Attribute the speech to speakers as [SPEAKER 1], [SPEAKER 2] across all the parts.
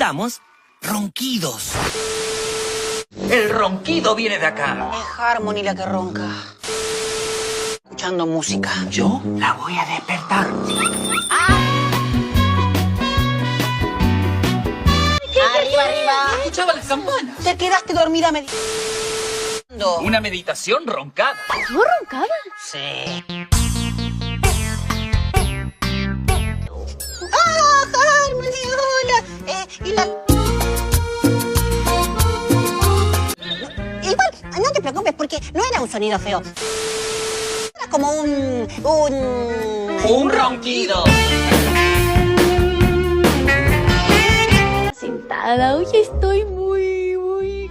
[SPEAKER 1] necesitamos ronquidos. El ronquido viene de acá.
[SPEAKER 2] Es Harmony la que ronca. Escuchando música.
[SPEAKER 1] Yo la voy a despertar.
[SPEAKER 2] Arriba, arriba.
[SPEAKER 1] Escuchaba las campanas.
[SPEAKER 2] Te quedaste dormida meditando.
[SPEAKER 1] Una meditación roncada.
[SPEAKER 3] ¿Yo roncaba?
[SPEAKER 2] Sí. ¡Ah, Harmony! ¡Hola! Y la... Igual, no te preocupes porque no era un sonido feo. Era como
[SPEAKER 1] Un ronquido.
[SPEAKER 3] Sentada, hoy estoy muy...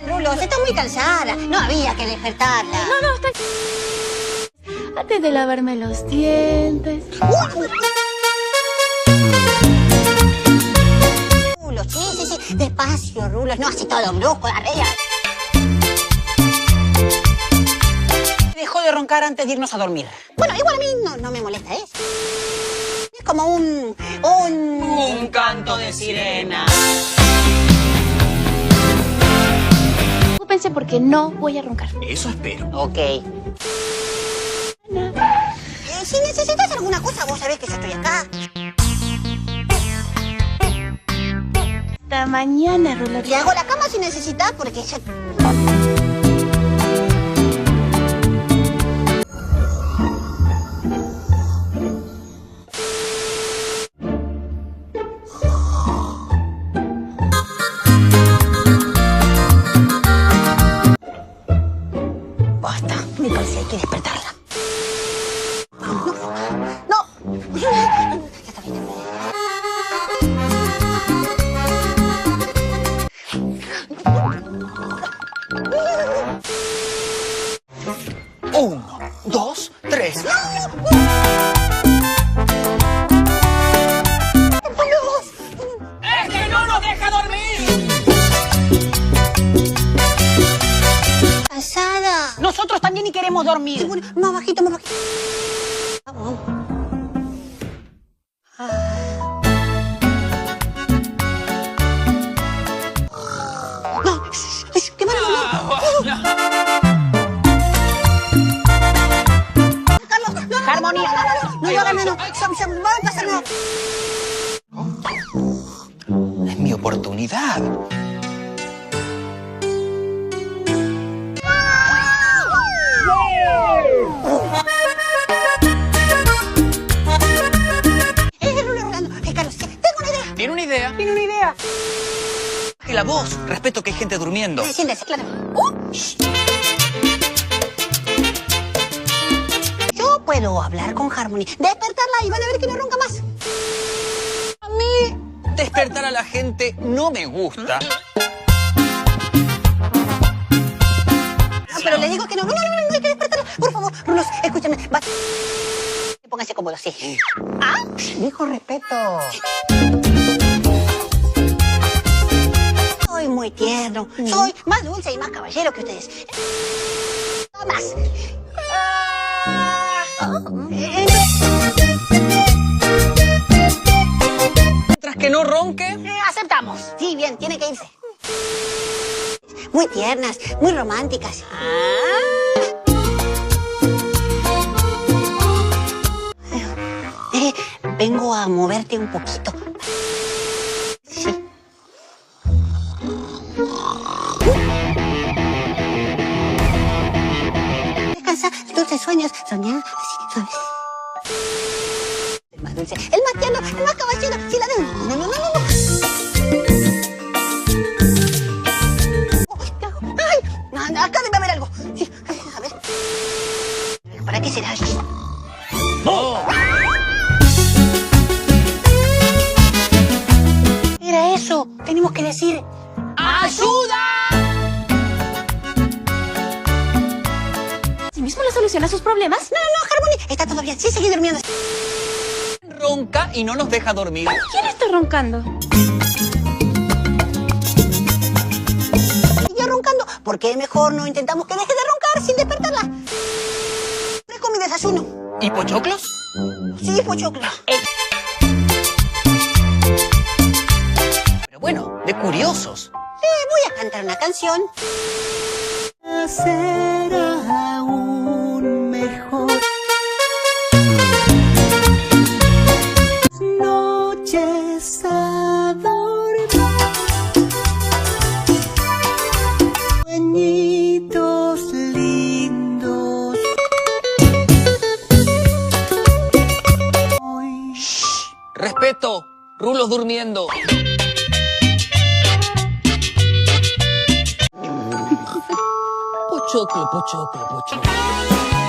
[SPEAKER 2] Rulos, está muy cansada. No había que despertarla.
[SPEAKER 3] No, está... Antes de lavarme los dientes...
[SPEAKER 2] Rulos, sí. Despacio, Rulos. No así todo brusco, la reya. Dejó de roncar antes de irnos a dormir. Bueno, igual a mí no me molesta eso. Es como un
[SPEAKER 1] canto de sirena.
[SPEAKER 3] Ocúpense porque no voy a roncar.
[SPEAKER 1] Eso espero.
[SPEAKER 2] Ok. Si necesitas alguna cosa, vos sabés que yo estoy acá.
[SPEAKER 3] Hasta mañana, Rulo.
[SPEAKER 2] Te hago la cama si necesitas, porque yo... Basta, me parece que hay que despertarla. No. Ya está bien.
[SPEAKER 1] 1, 2, 3. ¡Es que no nos deja dormir!
[SPEAKER 2] Cansada. Nosotros también y queremos dormir. Bueno, más bajito. Vamos. No, ¿qué van a dormir? Carlos, no. Harmony, no lo hagan, no va a pasar nada.
[SPEAKER 1] Es mi oportunidad.
[SPEAKER 2] Carlos, tengo una idea.
[SPEAKER 1] ¿Tiene una idea?
[SPEAKER 2] Tiene una idea.
[SPEAKER 1] Baje la voz. Respeto que hay gente durmiendo.
[SPEAKER 2] Siéntese, claro. Yo puedo hablar con Harmony, despertarla y van a ver que no ronca más.
[SPEAKER 1] A mí, despertar a la gente no me gusta.
[SPEAKER 2] Pero le digo que no hay que despertarla. Por favor, Rulos, escúchame. Póngase cómodo, sí. Dijo respeto. Soy muy tierno. Soy más dulce y más caballero que ustedes. No más.
[SPEAKER 1] Mientras que no ronque.
[SPEAKER 2] Aceptamos. Sí, bien, tiene que irse. Muy tiernas, muy románticas. Vengo a moverte un poquito. Sí. Descansa, dulces sueños, soñar así, suaves. El más dulce, el más tierno, el más caballero. Sí, la de... No. Ay, acá debe haber algo. Sí, a ver. ¿Para qué será?
[SPEAKER 1] ¡No!
[SPEAKER 2] Era eso. Tenemos que decir...
[SPEAKER 1] ¡Ayuda!
[SPEAKER 3] ¿Sí mismo le soluciona sus problemas?
[SPEAKER 2] No, Harmony. Está todo bien. Sí, seguí durmiendo.
[SPEAKER 1] Ronca y no nos deja dormir.
[SPEAKER 3] ¿Quién está roncando?
[SPEAKER 2] Y yo roncando. ¿Por qué mejor no intentamos que deje de roncar sin despertarla? Fresco mi desayuno.
[SPEAKER 1] ¿Y pochoclos?
[SPEAKER 2] Sí, y Pochoclo.
[SPEAKER 1] Pero bueno, de curiosos.
[SPEAKER 2] Voy a cantar una canción.
[SPEAKER 4] Será aún mejor. Noches a dormir. Sueñitos lindos. Hoy.
[SPEAKER 1] Respeto, Rulos durmiendo. Pochoclo, pochoclo, pochoclo.